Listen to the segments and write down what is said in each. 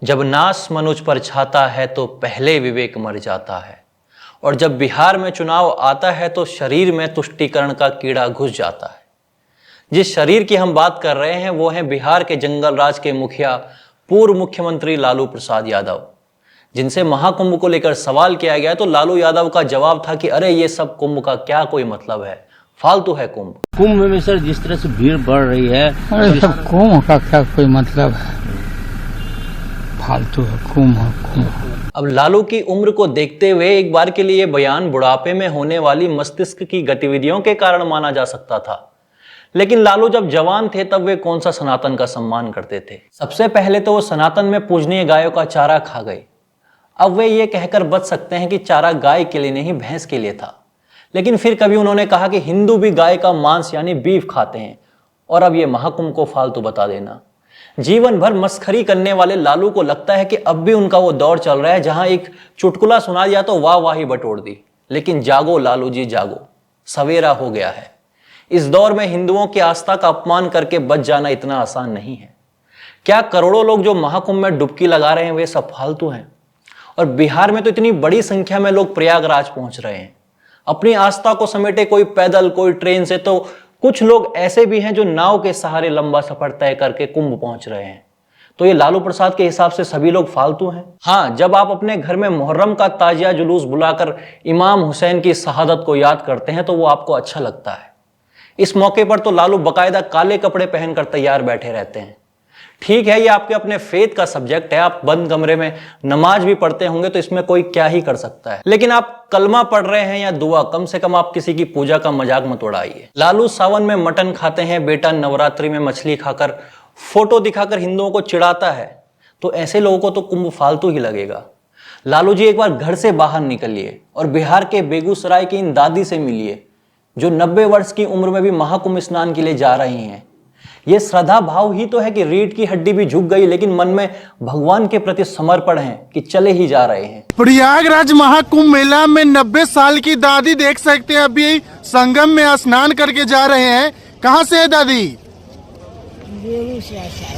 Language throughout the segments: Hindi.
जब नास मनुज पर छाता है तो पहले विवेक मर जाता है, और जब बिहार में चुनाव आता है तो शरीर में तुष्टीकरण का कीड़ा घुस जाता है। जिस शरीर की हम बात कर रहे हैं वो है बिहार के जंगल राज के मुखिया पूर्व मुख्यमंत्री लालू प्रसाद यादव, जिनसे महाकुंभ को लेकर सवाल किया गया तो लालू यादव का जवाब था कि अरे ये सब कुंभ का क्या कोई मतलब है, फालतू है कुंभ। कुंभ में सर जिस तरह से भीड़ बढ़ रही है, अरे सब कुंभ का क्या कोई मतलब है, फालतू है कुंभ। अब लालू की उम्र को देखते हुए एक बार के लिए बयान बुढ़ापे में होने वाली मस्तिष्क की गतिविधियों के कारण माना जा सकता था, लेकिन लालू जब जवान थे तब वे कौन सा सनातन का सम्मान करते थे। सबसे पहले तो वो सनातन में पूजनीय गायों का चारा खा गए। अब वे ये कहकर बच सकते हैं कि चारा गाय के लिए नहीं भैंस के लिए था, लेकिन फिर कभी उन्होंने कहा कि हिंदू भी गाय का मांस यानी बीफ खाते हैं, और अब ये महाकुंभ को फालतू बता देना। जीवन भर मस्खरी करने वाले लालू को लगता है कि अब भी उनका वो दौर चल रहा है जहां एक चुटकुला सुना दिया तो वाह वाही बटोर दी। लेकिन जागो लालू जी जागो, सवेरा हो गया है। इस दौर में हिंदुओं की आस्था का अपमान करके बच जाना इतना आसान नहीं है। क्या करोड़ों लोग जो महाकुंभ में डुबकी लगा रहे हैं वे सब फालतू हैं? और बिहार में तो इतनी बड़ी संख्या में लोग प्रयागराज पहुंच रहे हैं अपनी आस्था को समेटे, कोई पैदल कोई ट्रेन से, तो कुछ लोग ऐसे भी हैं जो नाव के सहारे लंबा सफर तय करके कुंभ पहुंच रहे हैं। तो ये लालू प्रसाद के हिसाब से सभी लोग फालतू हैं? हाँ, जब आप अपने घर में मुहर्रम का ताजिया जुलूस बुलाकर इमाम हुसैन की शहादत को याद करते हैं तो वो आपको अच्छा लगता है। इस मौके पर तो लालू बकायदा काले कपड़े पहनकर तैयार बैठे रहते हैं। ठीक है, ये आपके अपने फेथ का सब्जेक्ट है, आप बंद कमरे में नमाज भी पढ़ते होंगे तो इसमें कोई क्या ही कर सकता है, लेकिन आप कलमा पढ़ रहे हैं या दुआ, कम से कम आप किसी की पूजा का मजाक मत उड़ाइए। लालू सावन में मटन खाते हैं, बेटा नवरात्रि में मछली खाकर फोटो दिखाकर हिंदुओं को चिढ़ाता है, तो ऐसे लोगों को तो कुंभ फालतू ही लगेगा। लालू जी एक बार घर से बाहर निकलिए और बिहार के बेगूसराय की इन दादी से मिलिए जो 90 वर्ष की उम्र में भी महाकुंभ स्नान के लिए जा रही हैं। ये श्रद्धा भाव ही तो है कि रीढ़ की हड्डी भी झुक गई, लेकिन मन में भगवान के प्रति समर्पण है कि चले ही जा रहे हैं। प्रयागराज महाकुंभ मेला में 90 साल की दादी देख सकते हैं, अभी संगम में स्नान करके जा रहे हैं। कहाँ से है दादी?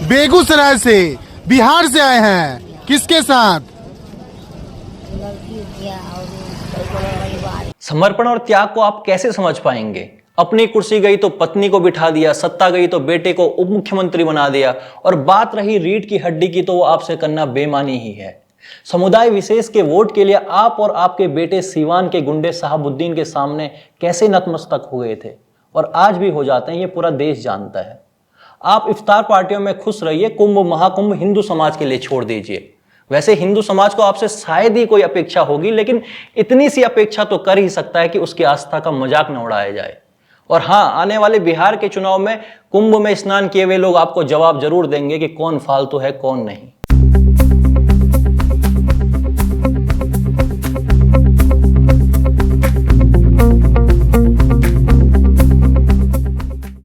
बेगूसराय से, बिहार से आए हैं। किसके साथ? समर्पण और त्याग को आप कैसे समझ पाएंगे? अपनी कुर्सी गई तो पत्नी को बिठा दिया, सत्ता गई तो बेटे को उप मुख्यमंत्री बना दिया, और बात रही रीढ़ की हड्डी की तो वो आपसे करना बेईमानी ही है। समुदाय विशेष के वोट के लिए आप और आपके बेटे सीवान के गुंडे साहबुद्दीन के सामने कैसे नतमस्तक हो गए थे, और आज भी हो जाते हैं, ये पूरा देश जानता है। आप इफ्तार पार्टियों में खुश रहिए, कुंभ महाकुंभ हिंदू समाज के लिए छोड़ दीजिए। वैसे हिंदू समाज को आपसे शायद ही कोई अपेक्षा होगी, लेकिन इतनी सी अपेक्षा तो कर ही सकता है कि उसकी आस्था का मजाक न उड़ाया जाए। और हाँ, आने वाले बिहार के चुनाव में कुंभ में स्नान किए हुए लोग आपको जवाब जरूर देंगे कि कौन फालतू है कौन नहीं।